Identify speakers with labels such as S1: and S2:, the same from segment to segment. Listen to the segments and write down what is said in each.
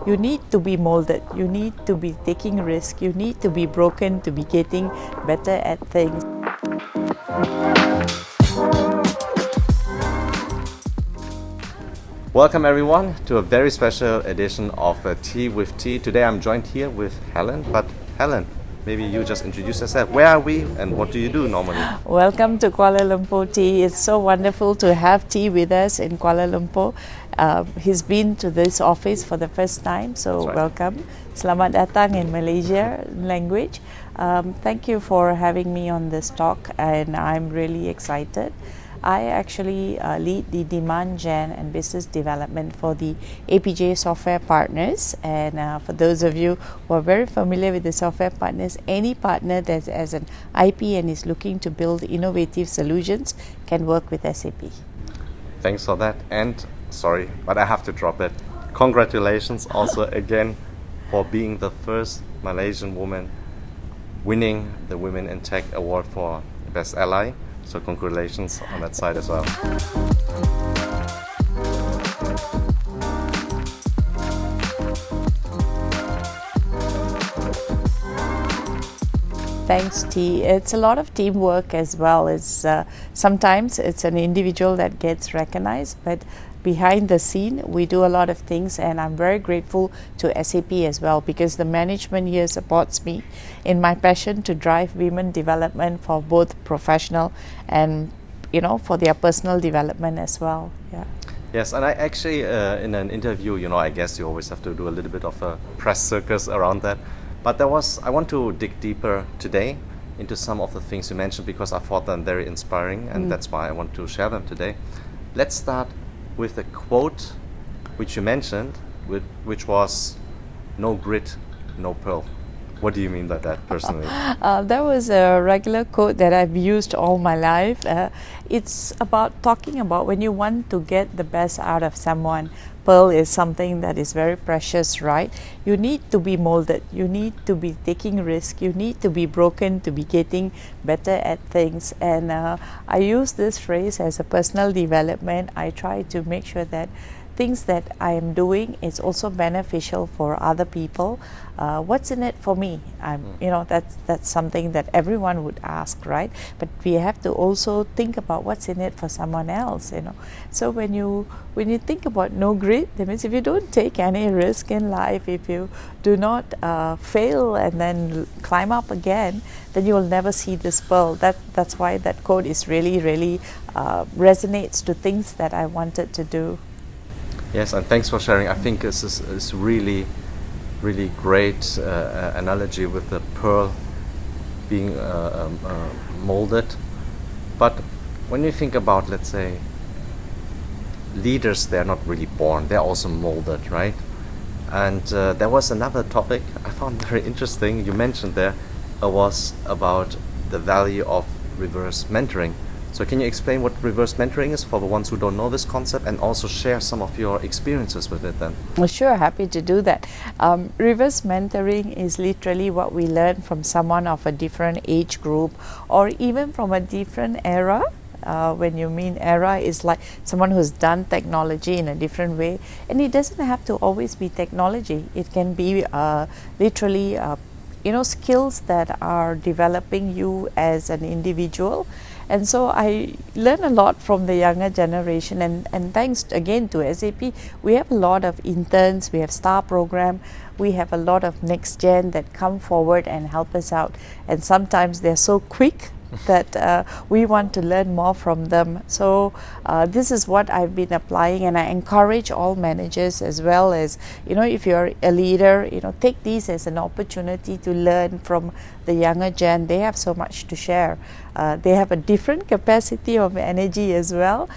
S1: you need to be molded, you need to be taking risk, you need to be broken to be getting better at things.
S2: Welcome everyone to a very special edition of Tea with Tea. Today I'm joined here with Helen, but Helen, maybe you just introduce yourself. Where are we and what do you do normally?
S1: Welcome to Kuala Lumpur Tea. It's so wonderful to have Tea with us in Kuala Lumpur. He's been to this office for the first time, so
S2: right.
S1: Welcome. Selamat datang in Malaysia language. Thank you for having me on this talk, and I'm really excited. I actually lead the demand gen and business development for the APJ software partners, and for those of you who are very familiar with the software partners, any partner that has an IP and is looking to build innovative solutions can work with SAP.
S2: Thanks for that, and sorry, but I have to drop it. Congratulations also again for being the first Malaysian woman winning the Women in Tech Award for Best Ally. So congratulations on that side as well.
S1: Thanks, T. It's a lot of teamwork as well. Sometimes it's an individual that gets recognized, but behind the scene we do a lot of things, and I'm very grateful to SAP as well, because the management here supports me in my passion to drive women development for both professional and for their personal development as well. Yeah.
S2: Yes, and I actually in an interview, I guess you always have to do a little bit of a press circus around that. But I want to dig deeper today into some of the things you mentioned, because I thought them very inspiring, and that's why I want to share them today. Let's start with a quote which you mentioned, which was, "No grit, no pearl." What do you mean by that personally?
S1: That was a regular quote that I've used all my life. It's about talking about when you want to get the best out of someone. Pearl is something that is very precious, right? You need to be molded, you need to be taking risk, you need to be broken to be getting better at things. And I use this phrase as a personal development. I try to make sure that things that I am doing is also beneficial for other people. What's in it for me? That's something that everyone would ask, right? But we have to also think about what's in it for someone else. So when you think about no grit, that means if you don't take any risk in life, if you do not fail and then climb up again, then you will never see this pearl. That's why that quote is really resonates to things that I wanted to do.
S2: Yes, and thanks for sharing. I think this is really great analogy with the pearl being molded. But when you think about, let's say, leaders, they're not really born, they're also molded, right? And there was another topic I found very interesting, you mentioned there, was about the value of reverse mentoring. So can you explain what reverse mentoring is for the ones who don't know this concept, and also share some of your experiences with it then?
S1: Well, sure, happy to do that. Reverse mentoring is literally what we learn from someone of a different age group, or even from a different era. When you mean era, is like someone who's done technology in a different way, and it doesn't have to always be technology. It can be literally skills that are developing you as an individual. And so I learn a lot from the younger generation, and thanks again to SAP, we have a lot of interns, we have STAR program, we have a lot of next gen that come forward and help us out, and sometimes they're so quick that we want to learn more from them. So this is what I've been applying, and I encourage all managers as well as, if you're a leader, take these as an opportunity to learn from the younger gen. They have so much to share. They have a different capacity of energy as well,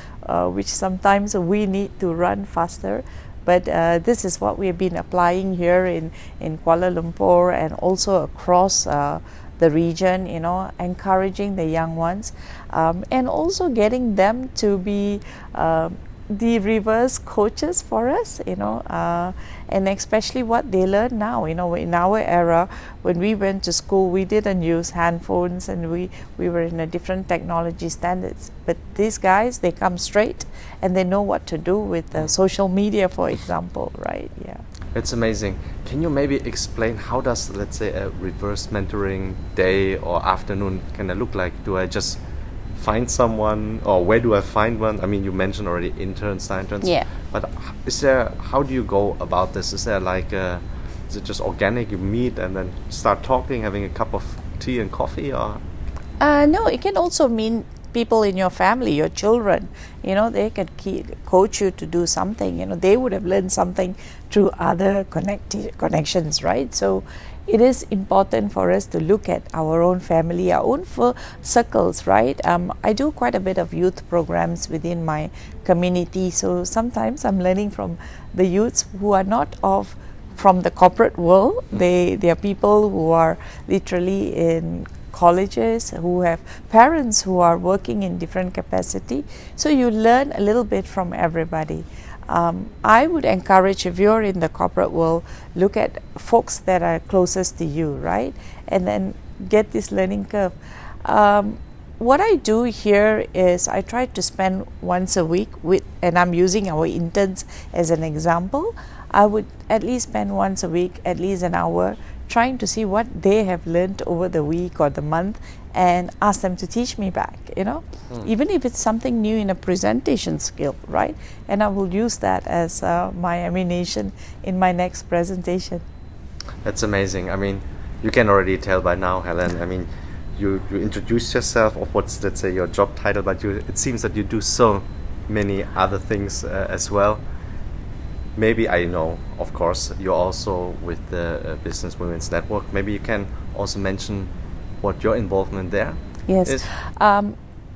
S1: which sometimes we need to run faster. But this is what we've been applying here in Kuala Lumpur and also across the region, encouraging the young ones, and also getting them to be the reverse coaches for us, and especially what they learn now. In our era, when we went to school, we didn't use handphones, and we were in a different technology standards. But these guys, they come straight and they know what to do with social media, for example, right? Yeah.
S2: It's amazing. Can you maybe explain how does, let's say, a reverse mentoring day or afternoon kind of look like? Do I just find someone, or where do I find one? I mean, you mentioned already interns, interns.
S1: Yeah.
S2: But is there? How do you go about this? Is there like, is it just organic? You meet and then start talking, having a cup of tea and coffee, or?
S1: No, it can also mean people in your family, your children. They can coach you to do something. They would have learned something through other connections, right? So it is important for us to look at our own family, our own circles, right? I do quite a bit of youth programs within my community, so sometimes I'm learning from the youths who are not from the corporate world. They are people who are literally in colleges, who have parents who are working in different capacity. So you learn a little bit from everybody. I would encourage, if you're in the corporate world, look at folks that are closest to you, right? And then get this learning curve. What I do here is I try to spend once a week and I'm using our interns as an example. I would at least spend once a week, at least an hour, trying to see what they have learned over the week or the month and ask them to teach me back, even if it's something new in a presentation skill, right? And I will use that as my ammunition in my next presentation.
S2: That's amazing. I mean, you can already tell by now, Helen. I mean, you introduced yourself of what's, let's say, your job title, but it seems that you do so many other things as well. Maybe I know, of course, you're also with the Business Women's Network. Maybe you can also mention what your involvement there is.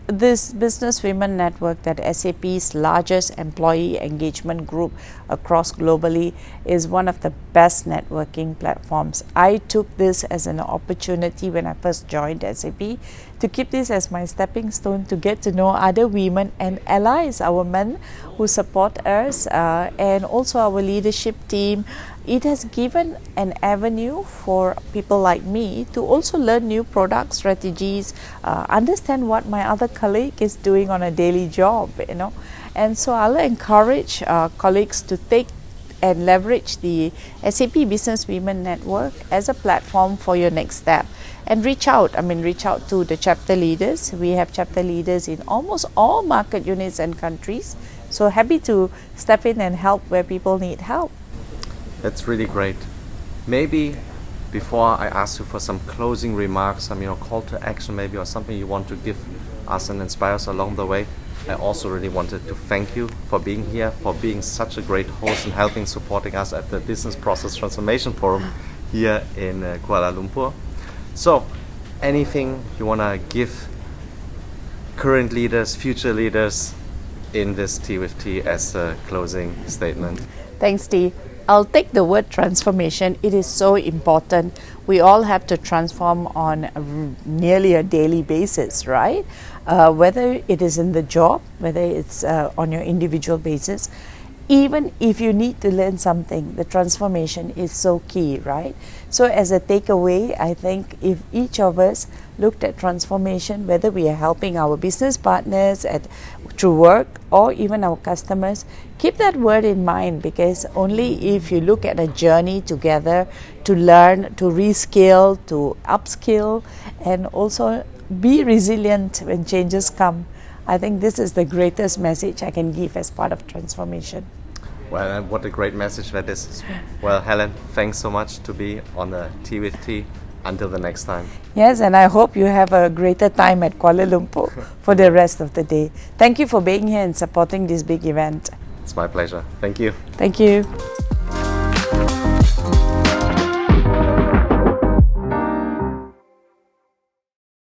S1: This Business Women Network, that SAP's largest employee engagement group across globally, is one of the best networking platforms. I took this as an opportunity when I first joined SAP to keep this as my stepping stone to get to know other women and allies, our men who support us, and also our leadership team. It has given an avenue for people like me to also learn new product strategies, understand what my other colleague is doing on a daily job, And so I'll encourage colleagues to take and leverage the SAP Business Women Network as a platform for your next step. And reach out to the chapter leaders. We have chapter leaders in almost all market units and countries. So happy to step in and help where people need help.
S2: That's really great. Maybe before I ask you for some closing remarks, call to action maybe, or something you want to give us and inspire us along the way, I also really wanted to thank you for being here, for being such a great host and helping supporting us at the Business Process Transformation Forum here in Kuala Lumpur. So, anything you want to give current leaders, future leaders in this Tea with Tea as a closing statement?
S1: Thanks, T. I'll take the word transformation. It is so important. We all have to transform on nearly a daily basis, right? Whether it is in the job, whether it's on your individual basis, even if you need to learn something, the transformation is so key, right? So as a takeaway, I think if each of us looked at transformation, whether we are helping our business partners through work or even our customers, keep that word in mind, because only if you look at a journey together to learn, to reskill, to upskill, and also be resilient when changes come, I think this is the greatest message I can give as part of transformation.
S2: Well, what a great message that is. Well, Helen, thanks so much to be on the Tea with Tea. Until the next time.
S1: Yes, and I hope you have a greater time at Kuala Lumpur for the rest of the day. Thank you for being here and supporting this big event.
S2: It's my pleasure. Thank you.
S1: Thank you.